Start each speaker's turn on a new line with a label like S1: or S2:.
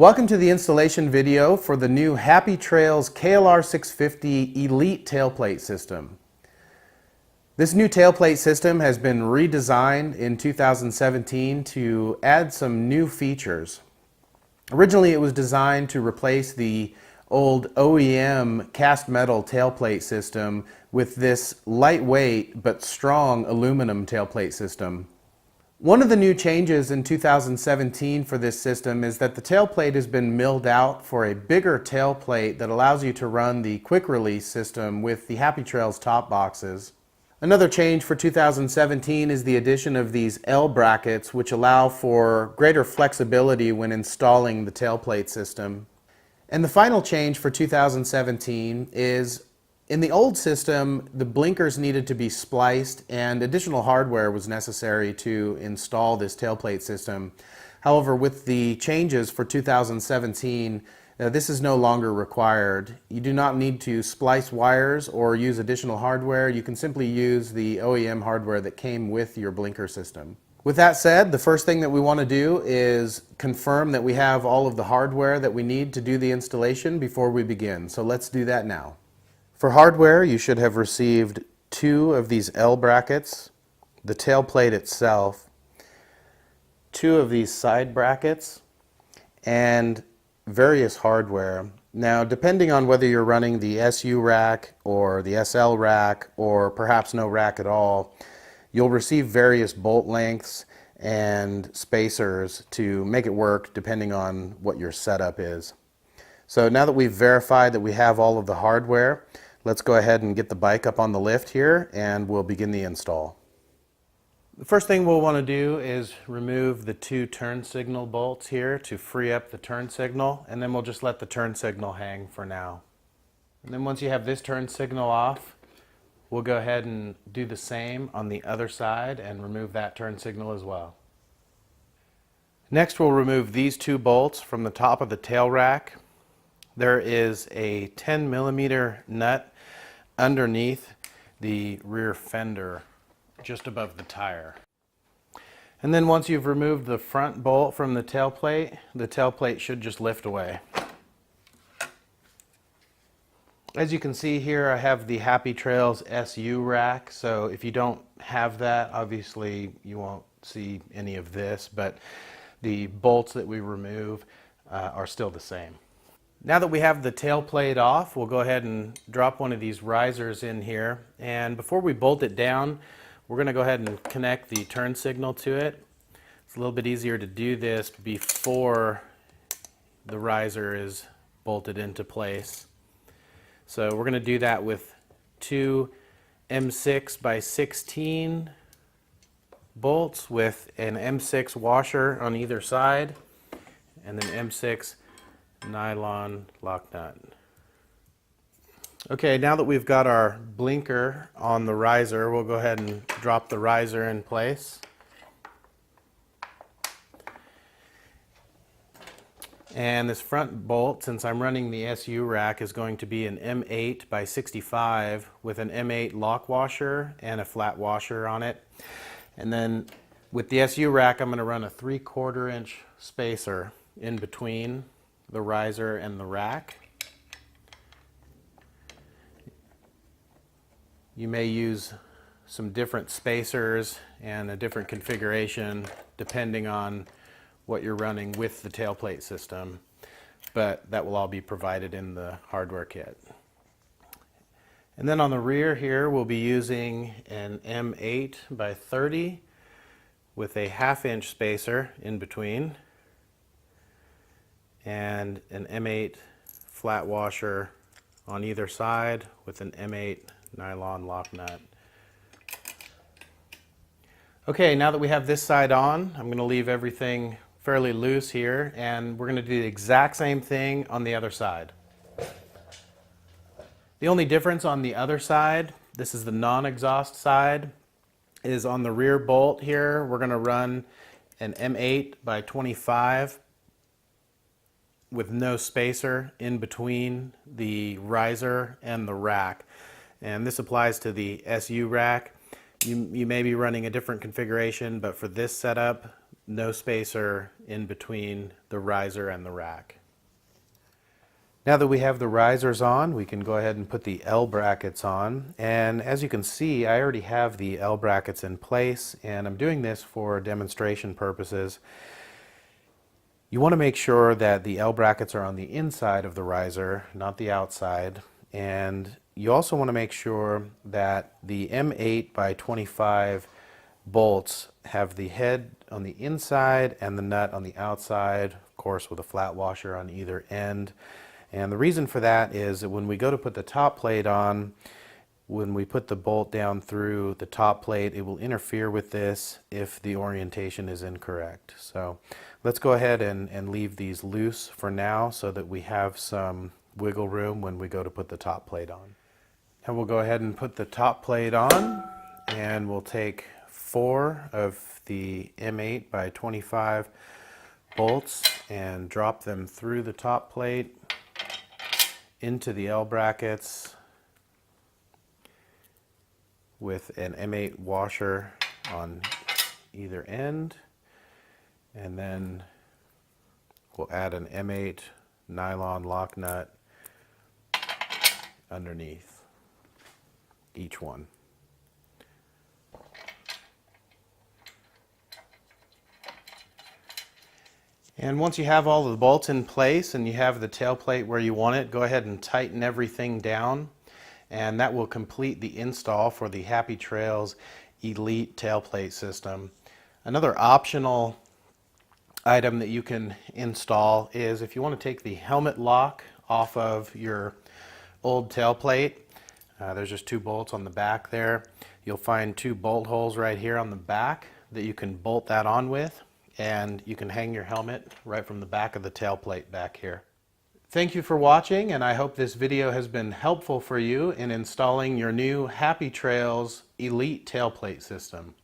S1: Welcome to the installation video for the new Happy Trails KLR650 Elite tailplate system. This new tailplate system has been redesigned in 2017 to add some new features. Originally it was designed to replace the old OEM cast metal tailplate system with this lightweight but strong aluminum tailplate system. One of the new changes in 2017 for this system is that the tailplate has been milled out for a bigger tailplate that allows you to run the quick release system with the Happy Trails top boxes. Another change for 2017 is the addition of these L brackets, which allow for greater flexibility when installing the tailplate system. And the final change for 2017 is, in the old system, the blinkers needed to be spliced and additional hardware was necessary to install this tailplate system. However, with the changes for 2017, this is no longer required. You do not need to splice wires or use additional hardware. You can simply use the OEM hardware that came with your blinker system. With that said, the first thing that we want to do is confirm that we have all of the hardware that we need to do the installation before we begin. So let's do that now. For hardware, you should have received 2 of these L brackets, the tailplate itself, 2 of these side brackets, and various hardware. Now, depending on whether you're running the SU rack or the SL rack or perhaps no rack at all, you'll receive various bolt lengths and spacers to make it work depending on what your setup is. So now that we've verified that we have all of the hardware, let's go ahead and get the bike up on the lift here and we'll begin the install. The first thing we'll want to do is remove the 2 turn signal bolts here to free up the turn signal, and then we'll just let the turn signal hang for now. And then once you have this turn signal off, we'll go ahead and do the same on the other side and remove that turn signal as well. Next, we'll remove these 2 bolts from the top of the tail rack. There is a 10 millimeter nut underneath the rear fender, just above the tire. And then once you've removed the front bolt from the tailplate should just lift away. As you can see here, I have the Happy Trails SU rack, so if you don't have that, obviously you won't see any of this, but the bolts that we remove are still the same. Now that we have the tailplate off, we'll go ahead and drop one of these risers in here, and before we bolt it down, we're going to go ahead and connect the turn signal to it. It's a little bit easier to do this before the riser is bolted into place. So we're going to do that with 2 M6 by 16 bolts with an M6 washer on either side and an M6 nylon lock nut. Okay, now that we've got our blinker on the riser, we'll go ahead and drop the riser in place. And this front bolt, since I'm running the SU rack, is going to be an M8 by 65 with an M8 lock washer and a flat washer on it. And then with the SU rack, I'm going to run a 3/4 inch spacer in between the riser and the rack. You may use some different spacers and a different configuration depending on what you're running with the tailplate system, but that will all be provided in the hardware kit. And then on the rear here, we'll be using an M8 by 30 with a 1/2 inch spacer in between and an M8 flat washer on either side with an M8 nylon lock nut. Okay, now that we have this side on, I'm going to leave everything fairly loose here, and we're going to do the exact same thing on the other side. The only difference on the other side, this is the non-exhaust side, is on the rear bolt here, we're going to run an M8 by 25 with no spacer in between the riser and the rack. And this applies to the SU rack. You may be running a different configuration, but for this setup, no spacer in between the riser and the rack. Now that we have the risers on, we can go ahead and put the L brackets on. And as you can see, I already have the L brackets in place, and I'm doing this for demonstration purposes. You want to make sure that the L brackets are on the inside of the riser, not the outside. And you also want to make sure that the M8 by 25 bolts have the head on the inside and the nut on the outside, of course with a flat washer on either end. And the reason for that is that when we go to put the top plate on, when we put the bolt down through the top plate, it will interfere with this if the orientation is incorrect. So let's go ahead and leave these loose for now so that we have some wiggle room when we go to put the top plate on. And we'll go ahead and put the top plate on, and we'll take 4 of the M8 by 25 bolts and drop them through the top plate into the L brackets with an M8 washer on either end, and then we'll add an M8 nylon lock nut underneath each one. And once you have all the bolts in place and you have the tailplate where you want it, go ahead and tighten everything down, and that will complete the install for the Happy Trails Elite tailplate system. Another optional item that you can install is if you want to take the helmet lock off of your old tailplate. There's just 2 bolts on the back there. You'll find 2 bolt holes right here on the back that you can bolt that on with, and you can hang your helmet right from the back of the tailplate back here. Thank you for watching, and I hope this video has been helpful for you in installing your new Happy Trails Elite tailplate system.